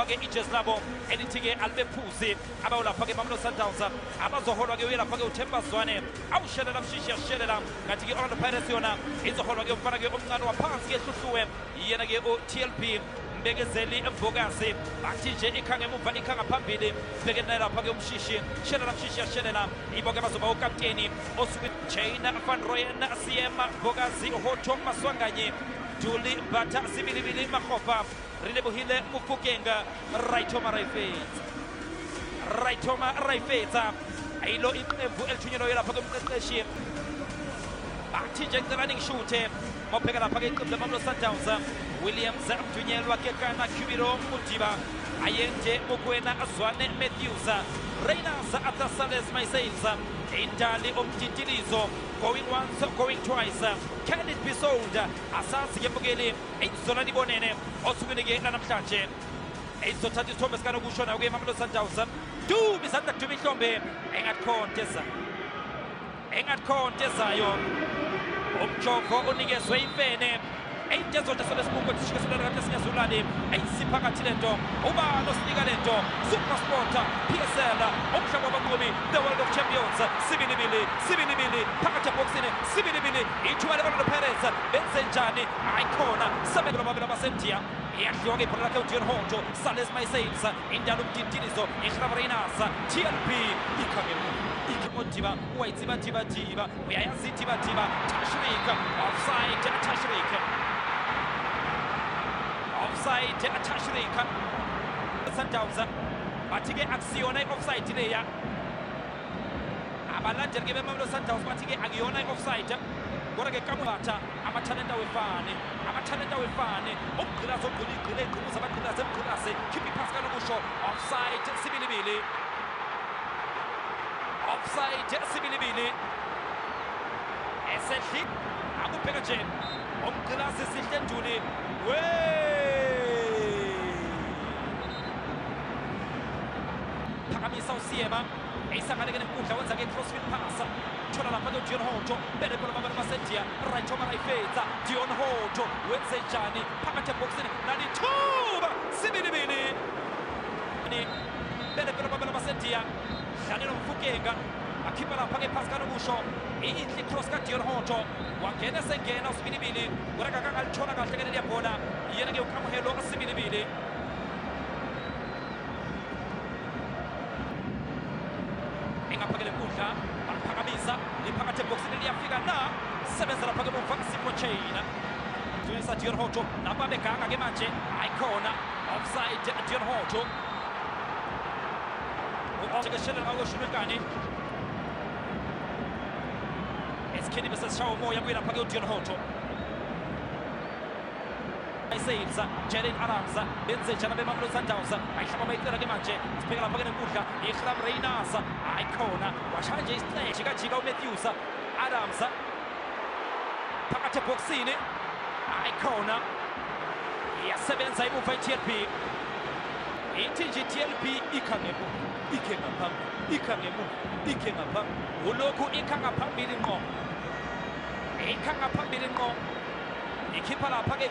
lapha-ke ijezi labo elithi-ke alibephuzi abawulapha-ke Mamelodi Sundowns abazoholwa-ke uyelapha-ke uThemba Zwane awushelela mshishi yashelela ngathi-ke Orlando Pirates yona izoholwa-ke umfana-ke omncane waphansi-ke ehluhluwe yena-ke uTLB Mbekezeli Mbokazi bathi nje ikhange emuva ikhanga phambili sibhekene naye lapha-ke umshishi shelela mshishi yashelela ibo-ke bazoba ukapteni osuke Jane Van Rooyen Siyema Mbokazi Hoto Maswanganye Julie Mbata Sibilibili Makgopa Relebohile Mofokeng Raitoma Raifetsa ayilo iqembu elithunyelwa lapha-ke umqeqeshi bathi nje running shoot mawubheka lapha-ke iqembu leMamelodi Sundowns Williams mthunyelwa Kekana Kubiro Mutiba Ayente Mokwena Zwane Matthews Reyners Atasales Mysails Indali Omtitilizo going once going twice can it be sold asazi yembukeli izona libonene osukwini-ke namhlanje izothatha isithombe sikanokushona kweMamelodi Sundowns Dumi Santa Dumi Hlombe engatkhontezzayo umjovo unikezwe imfene eyintezotesolesibuko tishikiselana kahle sinyazulane eyisiphakathi lento ubalo sinika lento Supersport PSL umhlaba wabaqobi the World of Champions sibilibili phakathi ebhoxini sibilibili ithuba leOrlando Pirates benze njani ayikhona sebekela babela basentia iyadliwa-ke ibhola lakhe uDion Hoto Sales Mysails indalo umtintilizo Reyners TLB Modiba uyayidziba uyayazidiba Tashrik offside Tashrik Sundowns bathi-ke akusiyona i-offside leya abalandeli-ke beMamelodi Sundowns bathi-ke akuyona i-offside kodwa-ke kamubatha amathalenta wefane umgqilazi ogqile igqimuza abagqilazi emgqilazi khipha iphansi kanokusho offside sibilibili esedli akubheka nje umgqilazi sihle Nduli phakamisa uSiyema eyisanganeke nenkundla wenza-ke crossfield pass thola lapha uDion Hoto belebhola babana basendia Raitoma Raifetsa Dion Hoto wenze njani phakathi ebhoxini nalithuba sibilibili belebhola babana basendia dlalela Mofokeng akhipha lapha-ke phasi kanokusho inhle cross kaDion Hoto wangena esengena usibilibili kodwa kakangalithola kahle-ke leliya bhola yena-ke ukamuhelo sibilibili engaphake lenkundla aliphakamisa liphakathi ebhoxini liyafika na sebenza lapha-ke muva Sipho Chaina dlulisa Dion Hoto napa beganga-ke manje ayikhona offside Dion Hoto uqeqeshelela ngakoshulekani esikhini bese sishawa umoya buye lapha-ke uDion Hoto Mysails Jalen Adams benze njani beMamelodi Sundowns ayihlaba bayicela-ke manje sibheka lapha-ke nenkundla Reyners ayikhona washaya nje isijikajika uMatthews Adams phakathi ebhoxini ayikhona iyasebenza imuva iTLB ithi nje iTLB ikhe ngaphambi ulokhu ikha ngaphambili ngqo ikhipha lapha-ke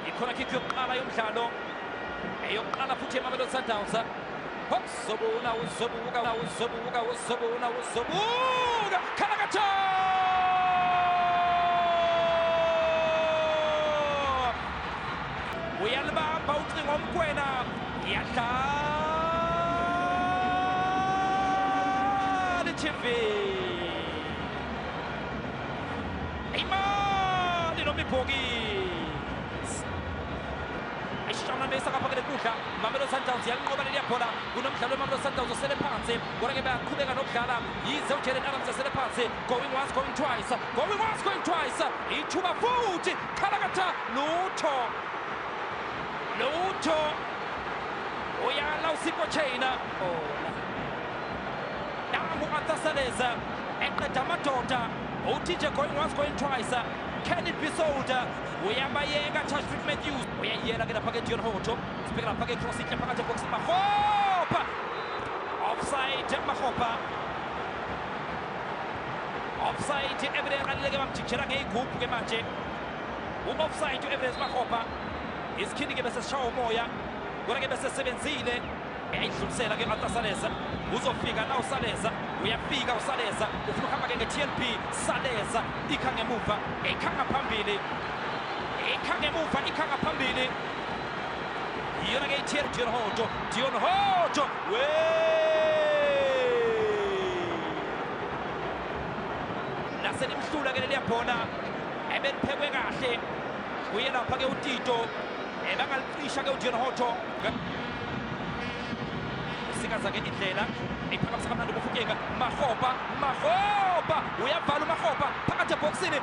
ikhona kick yokuqala yomdlalo eyokuqala futhi eMamelodi Sundowns uzobuka Khalakatha uyalibamba ucingo Mkwena yadlala iTV imali noma ibhokisi ayishamanisa ngapha-ke lenkundla Mamelodi Sundowns yalinqoba leliya bhola kunomdlalo weMamelodi Sundowns osele phansi kodwa-ke bayaqhubeka nokudlala yize uJalen Adams esele phansi going once going twice ithuba futhi Khalakatha lutho uyala uSipho Chaina nangu Atasaleza eqeda amadoda uthi nje going once going twice can it be sold uyabayeka Tashrik Matthews uyayela-ke lapha-ke Dion Hoto sibheka lapha-ke cross ihle phakathi ebhoxini Makgopa offside offside evidence qalileke bamjikijela ngeyigubhu-ke manje u-offside u-Evidence Makgopa isikhini-ke bese sishawa umoya kona-ke bese sebenzile eyayidlulisela ke Saleza uzofika na uSaleza uyafika uSaleza ufuna ukuhamba-ke nge-TLP Saleza ikha ngemuva ikha ngaphambili ikha ngemuva ikha ngaphambili iyona-ke i-TLP Dion Hojo nasenimhlula-ke leliya bhola ebeliphekwe kahle uye lapha-ke uTito bangalicisha-ke uDion Hojo usikaza-ke indlela iphakamise kamnandi kuFukeka Magopa uyavala uMagopa phakathi ebhokisini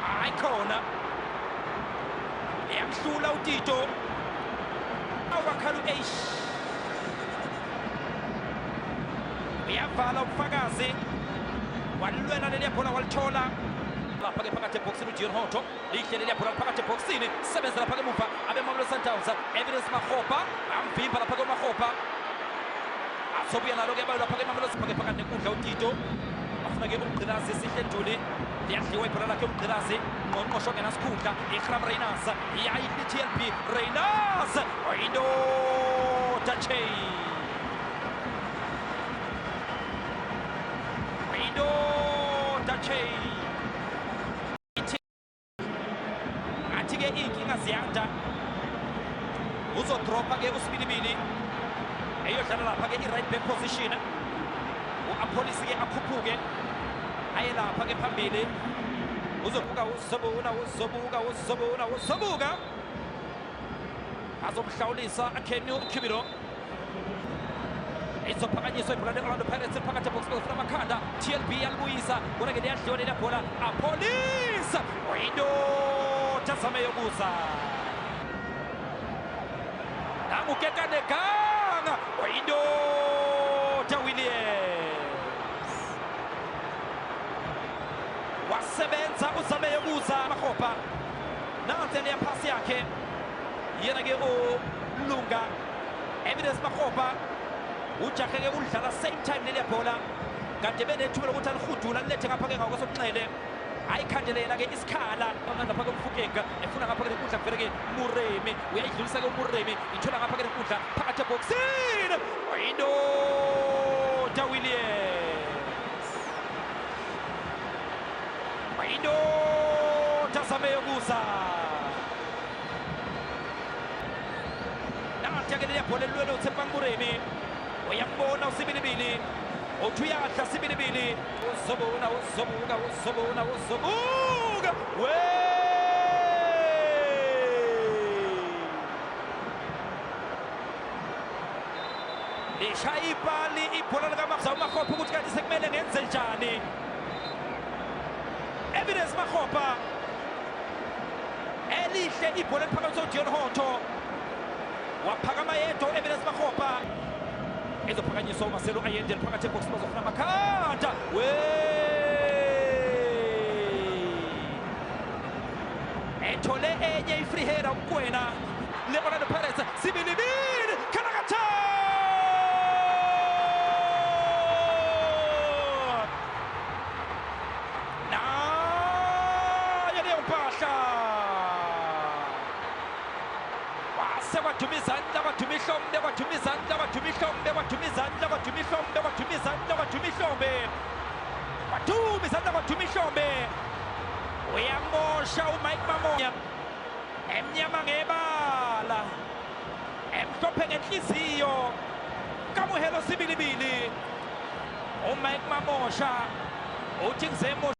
hayi khona yamhlula uTito awakhala uyavala ubufakazi walilwela leliya bhola walithola lapha-ke phakathi ebhokisini uDion Hojo lihle leliya bhola phakathi ebhokisini sebenza lapha-ke emuva abeMamelodi Sundowns Evidence Magopa amvimba lapha-ke uMagopa asobuya nalo-ke abayo lapha-ke eMamelodi phakathi nenkundla uTito afuna-ke umgqilazi sihle Ntuli liyadliwa ibhola lakhe umgqilazi ngqongqosho ngenasikhundla iHram Reyners iyayidla i-TLP Reyners indoda athi-ke iy'nkinga ziyanda uzodropha-ke uSibilibili eyodlala lapha-ke i-right back position u-Apolisi-ke akhuphuke aye lapha-ke phambili uzobuka azomhlawulisa Akenyu Kibilo izophakanyiswa ibhola le-Orlando Pirates phakathi ebhokisini ufuna amakhanda TLP yalibuyisa kona-ke liyadliwa leliya bhola Apolisi indoda zameyokuza nangukekaneganga indoda Williams wasebenza uzameyokuza Magopa nansi leya phasi yakhe yena-ke uLunga Evidence Magopa ujahe-ke udlala same time leliya bhola kanti benethuba lokuthi alihudula lilethe ngapha-ke ngakwesobunxele ayikhandelela-ke isikhala lapha-ke uMfukeka efuna ngapha-ke nenkundla kuvele-ke Muremi uyayidlulisa-ke uMuremi ithola ngapha-ke nenkundla phakathi ebhokisini indoda Williams indoda zameyokuza nanti-ke leliya bhola elilwele uThembani Muremi uyambona uSibilibili uthi uyadla Sibilibili uzobuka lishaya ibhali ibhola likaMagopa ukuthi kanti sekumele ngenze njani Evidence Magopa elihle ibhola eliphakathi uDion Hojo waphakama yedwa Evidence Magopa ezophakanyiswa uMarcelo Ayendele phakathi ebhokisi bazofuna amakhanda ethole enye i-free header uMkwena le-Orlando Pirates Sibilibili Khanakatha nayo leyo mpahla waduma izandla waduma ihlombe waduma izandla waduma ihlombe waduma izandla waduma ihlombe waduma izandla waduma ihlombe waduma izandla waduma ihlombe uyamosha uMike Mamoya emnyama ngebala emhlophe ngenhliziyo kamuhelo Sibilibili uMike Mamosha uthi ngizemo